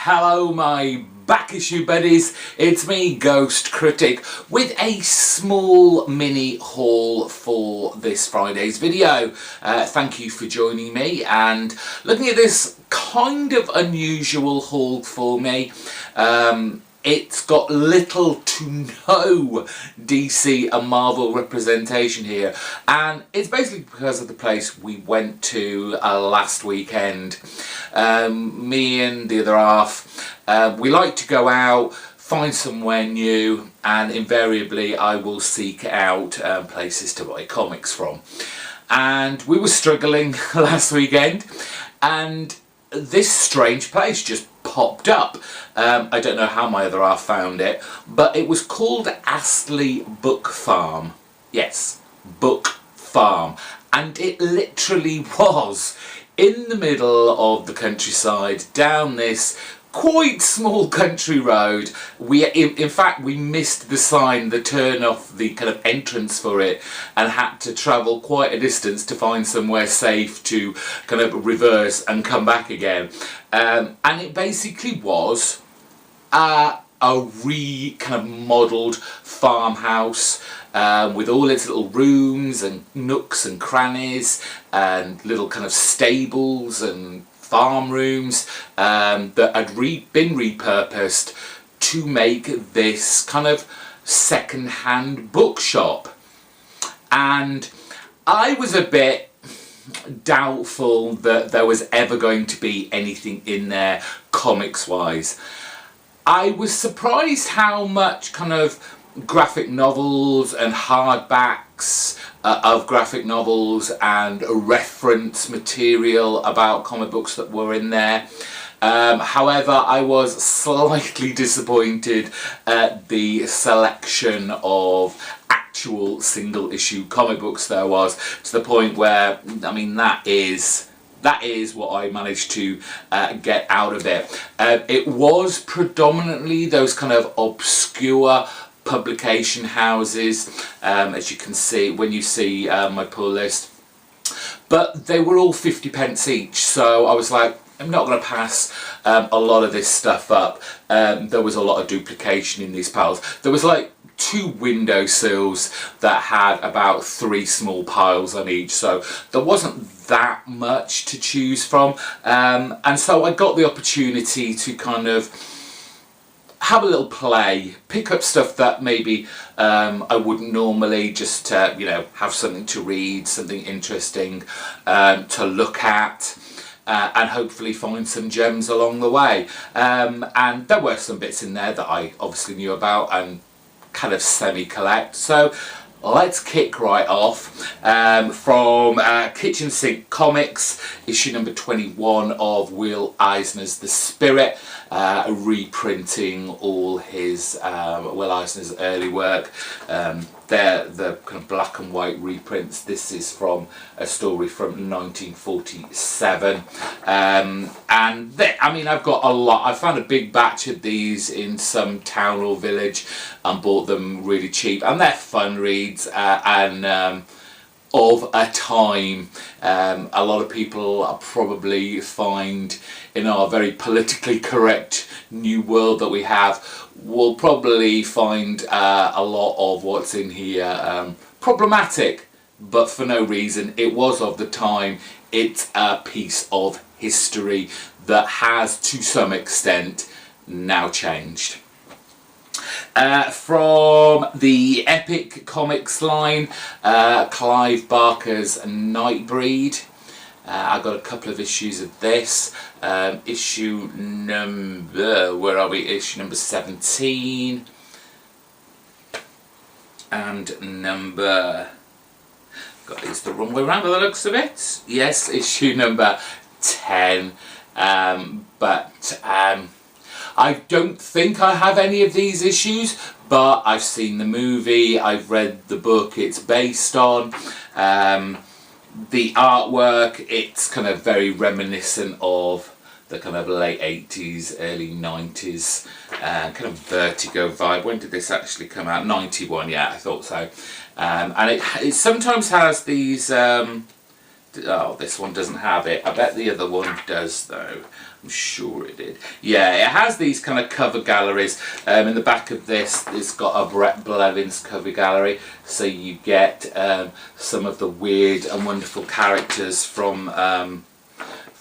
Hello my back issue buddies, it's me Ghost Critic with a small mini haul for this Friday's video. Thank you for joining me and looking at this kind of unusual haul for me. It's got little to no DC and Marvel representation here, and it's basically because of the place we went to last weekend. Me and the other half, we like to go out, find somewhere new, and invariably I will seek out places to buy comics from. And we were struggling last weekend, and this strange place just popped up. I don't know how my other half found it, but it was called Astley Book Farm. Yes, Book Farm. And it literally was in the middle of the countryside, down this quite small country road. In fact we missed the sign, the turn off, the kind of entrance for it, and had to travel quite a distance to find somewhere safe to kind of reverse and come back again. And it basically was a kind of modelled farmhouse with all its little rooms and nooks and crannies and little kind of stables and farm rooms that had been repurposed to make this kind of second-hand bookshop. And I was a bit doubtful that there was ever going to be anything in there comics wise. I was surprised how much kind of graphic novels and hardbacks of graphic novels and reference material about comic books that were in there. However, I was slightly disappointed at the selection of actual single issue comic books there was, to the point where, I mean, that is what I managed to get out of it. It was predominantly those kind of obscure publication houses, as you can see when you see my pull list, but they were all 50p each, so I was like, I'm not going to pass a lot of this stuff up. There was a lot of duplication in these piles. There was like 2 windowsills that had about 3 small piles on each, so there wasn't that much to choose from, and so I got the opportunity to kind of have a little play, pick up stuff that maybe I wouldn't normally, just to, you know, have something to read, something interesting to look at, and hopefully find some gems along the way. And there were some bits in there that I obviously knew about and kind of semi-collect. So let's kick right off from Kitchen Sink Comics, issue number 21 of Will Eisner's The Spirit, reprinting all his Will Eisner's early work. They're the kind of black and white reprints. This is from a story from 1947, and I mean, I've got a lot. I found a big batch of these in some town or village and bought them really cheap, and they're fun reads and of a time. A lot of people probably find, in our very politically correct new world that we have, will probably find a lot of what's in here problematic, but for no reason. It was of the time. It's a piece of history that has to some extent now changed. From the Epic Comics line, Clive Barker's Nightbreed. I got a couple of issues of this. Issue number, where are we? Issue number 17 and number, got these the wrong way around by the looks of it. Yes, issue number 10. I don't think I have any of these issues, but I've seen the movie, I've read the book it's based on. The artwork, it's kind of very reminiscent of the kind of late 80s, early 90s kind of Vertigo vibe. When did this actually come out? 91, yeah, I thought so. And it sometimes has these Oh, this one doesn't have it. I bet the other one does, though. I'm sure it did. Yeah, it has these kind of cover galleries. In the back of this, it's got a Brett Blevins cover gallery, so you get some of the weird and wonderful characters from the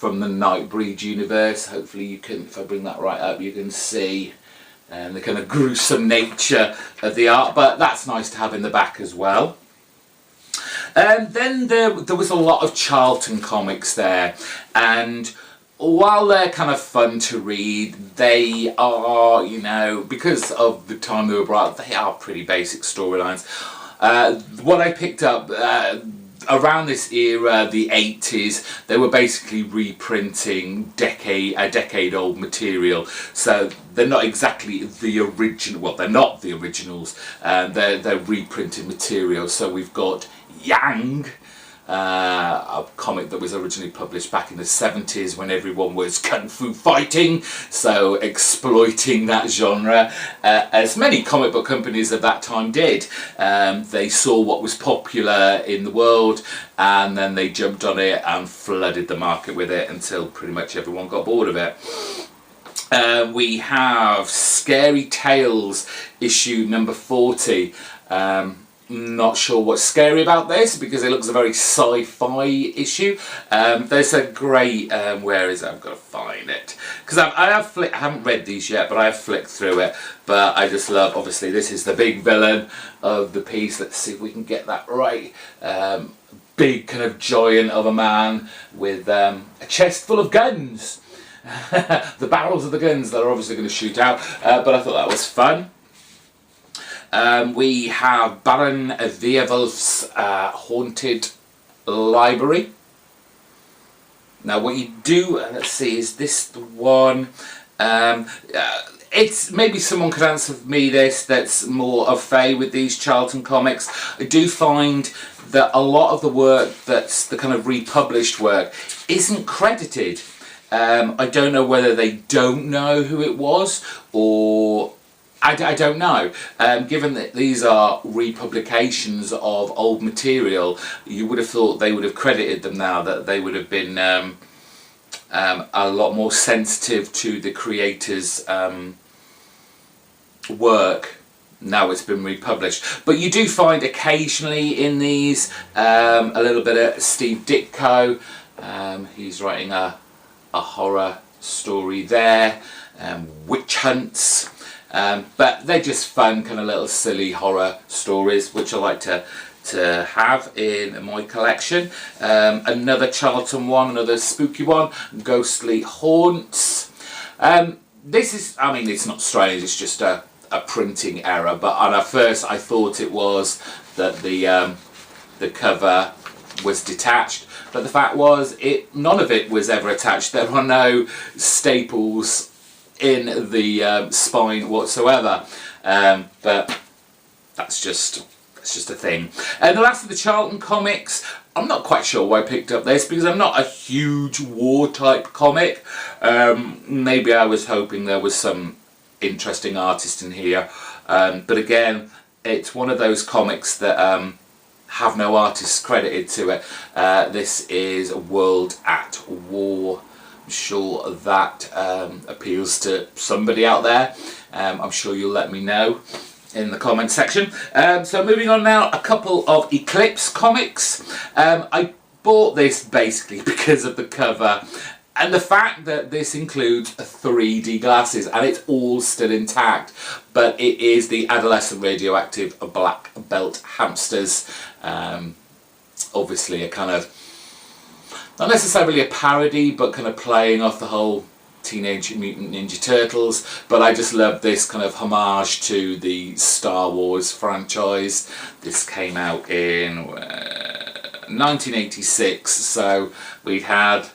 Nightbreed universe. Hopefully you can, if I bring that right up, you can see the kind of gruesome nature of the art, but that's nice to have in the back as well. Then there was a lot of Charlton comics there, and while they're kind of fun to read, they are, you know, because of the time they were brought, they are pretty basic storylines. What I picked up around this era, the 80s, they were basically reprinting a decade-old material. So they're not exactly the original. Well, they're not the originals. They're reprinted material. So we've got Yang, a comic that was originally published back in the 70s when everyone was kung fu fighting, so exploiting that genre, as many comic book companies of that time did. They saw what was popular in the world, and then they jumped on it and flooded the market with it until pretty much everyone got bored of it. We have Scary Tales issue number 40. Not sure what's scary about this because it looks a very sci-fi issue. There's a great, where is it? I've got to find it. Because I haven't read these yet, but I have flicked through it. But I just love, obviously, this is the big villain of the piece. Let's see if we can get that right. Big kind of giant of a man with a chest full of guns. The barrels of the guns that are obviously going to shoot out. But I thought that was fun. We have Baron Weerwolf's Haunted Library. Now what you do, let's see, is this the one? It's maybe someone could answer me this that's more au fait with these Charlton comics. I do find that a lot of the work that's the kind of republished work isn't credited. I don't know whether they don't know who it was, or I don't know. Given that these are republications of old material, you would have thought they would have credited them now, that they would have been a lot more sensitive to the creator's work. Now it's been republished. But you do find occasionally in these a little bit of Steve Ditko. He's writing a horror story there. Witch hunts. But they're just fun, kind of little silly horror stories, which I like to have in my collection. Another Charlton one, another spooky one, Ghostly Haunts. This is, I mean, it's not strange, it's just a printing error, but at first I thought it was that the cover was detached, but the fact was none of it was ever attached. There are no staples in the spine whatsoever, but that's just a thing. And the last of the Charlton comics, I'm not quite sure why I picked up this because I'm not a huge war type comic. Maybe I was hoping there was some interesting artist in here, but again, it's one of those comics that have no artists credited to it. This is World at War. I'm sure that appeals to somebody out there. I'm sure you'll let me know in the comment section. So moving on now, a couple of Eclipse comics. I bought this basically because of the cover and the fact that this includes 3D glasses and it's all still intact, but it is the adolescent radioactive black belt hamsters. Obviously a kind of, not necessarily a parody, but kind of playing off the whole Teenage Mutant Ninja Turtles. But I just love this kind of homage to the Star Wars franchise. This came out in 1986, so we had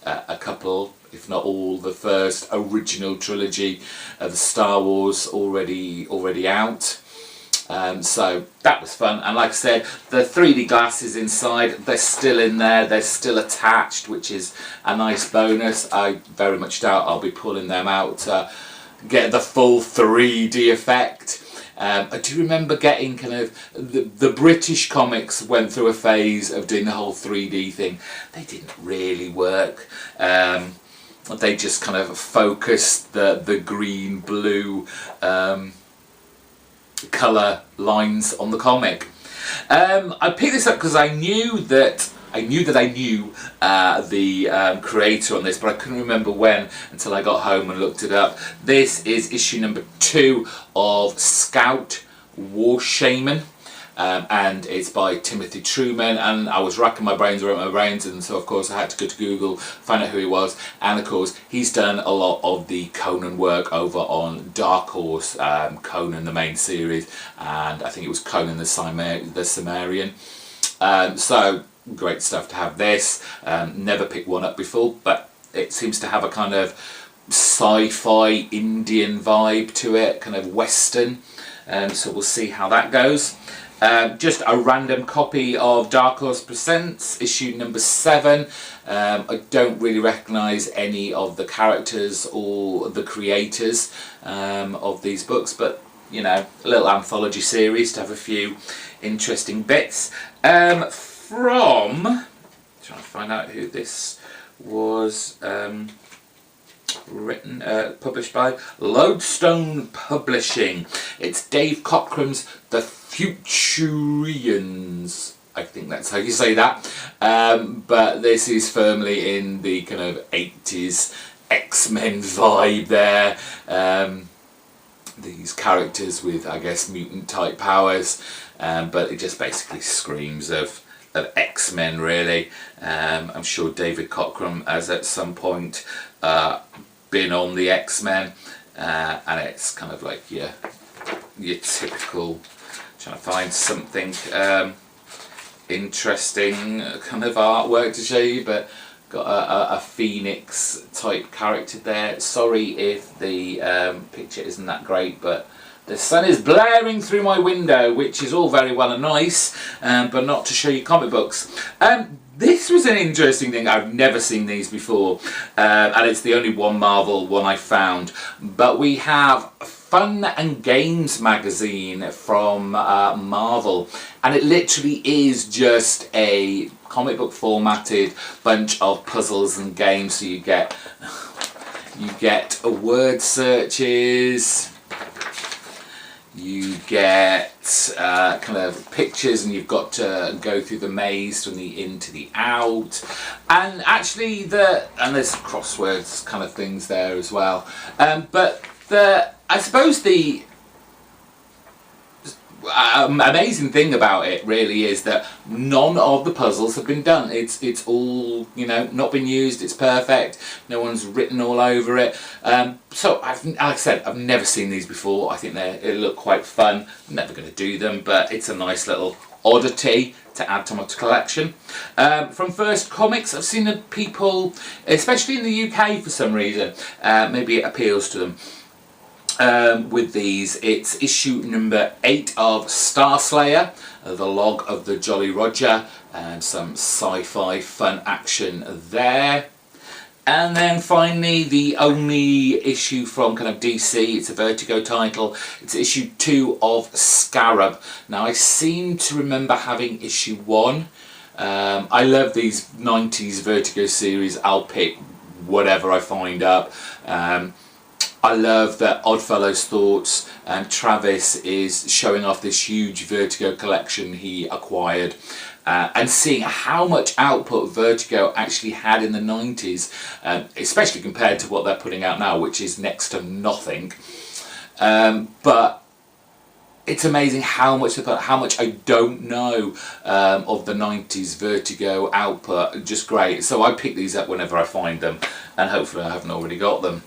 a couple, if not all, the first original trilogy of the Star Wars already out. So that was fun, and like I said, the 3D glasses inside, they're still in there, they're still attached, which is a nice bonus. I very much doubt I'll be pulling them out to get the full 3D effect. I do remember getting kind of the British comics went through a phase of doing the whole 3D thing. They didn't really work. They just kind of focused the green blue colour lines on the comic. I picked this up because I knew that I knew the creator on this, but I couldn't remember when until I got home and looked it up. This is issue number 2 of Scout War Shaman. And it's by Timothy Truman, and I was racking my brains, and so of course I had to go to Google, find out who he was, and of course he's done a lot of the Conan work over on Dark Horse, Conan the main series, and I think it was Conan the Sumerian. So great stuff to have this. Never picked one up before, but it seems to have a kind of sci-fi Indian vibe to it, kind of Western, so we'll see how that goes. Just a random copy of Dark Horse Presents, issue number 7. I don't really recognise any of the characters or the creators of these books, but you know, a little anthology series to have a few interesting bits. From, trying to find out who this was, published by Lodestone Publishing. It's Dave Cockrum's The Futurians. I think that's how you say that. But this is firmly in the kind of 80s X-Men vibe there. These characters with, I guess, mutant type powers, but it just basically screams of X-Men really. I'm sure David Cockrum has at some point been on the X-Men, and it's kind of like your typical, trying to find something interesting kind of artwork to show you, but got a phoenix type character there. Sorry if the picture isn't that great, but the sun is blaring through my window, which is all very well and nice, but not to show you comic books. This was an interesting thing. I've never seen these before, and it's the only one Marvel one I found. But we have Fun and Games magazine from Marvel, and it literally is just a comic book formatted bunch of puzzles and games. So you get word searches. You get kind of pictures, and you've got to go through the maze from the in to the out, and actually there's crosswords kind of things there as well. But I suppose the amazing thing about it really is that none of the puzzles have been done. It's all, you know, not been used. It's perfect. No one's written all over it. So like I said, I've never seen these before. I think they look quite fun. I'm never going to do them, but it's a nice little oddity to add to my collection. From First Comics, I've seen that people, especially in the UK for some reason, maybe it appeals to them. With these, it's issue number 8 of Star Slayer, The Log of the Jolly Roger, and some sci-fi fun action there. And then finally, the only issue from kind of DC, it's a Vertigo title, it's issue 2 of Scarab. Now, I seem to remember having issue 1. I love these 90s Vertigo series. I'll pick whatever I find up. I love that Oddfellow's Thoughts, and Travis is showing off this huge Vertigo collection he acquired, and seeing how much output Vertigo actually had in the 90s, especially compared to what they're putting out now, which is next to nothing. But it's amazing how much they've got, how much I don't know of the 90s Vertigo output. Just great. So I pick these up whenever I find them, and hopefully I haven't already got them.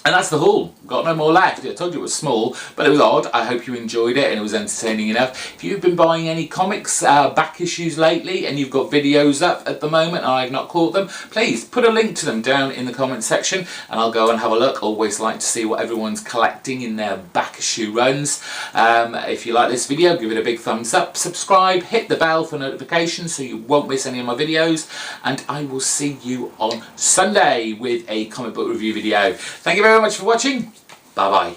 And that's the haul. Got no more left. I told you it was small, but it was odd. I hope you enjoyed it and it was entertaining enough. If you've been buying any comics back issues lately and you've got videos up at the moment and I've not caught them, please put a link to them down in the comment section and I'll go and have a look. Always like to see what everyone's collecting in their back issue runs. If you like this video, give it a big thumbs up, subscribe, hit the bell for notifications so you won't miss any of my videos, and I will see you on Sunday with a comic book review video. Thank you very much for watching. Bye bye.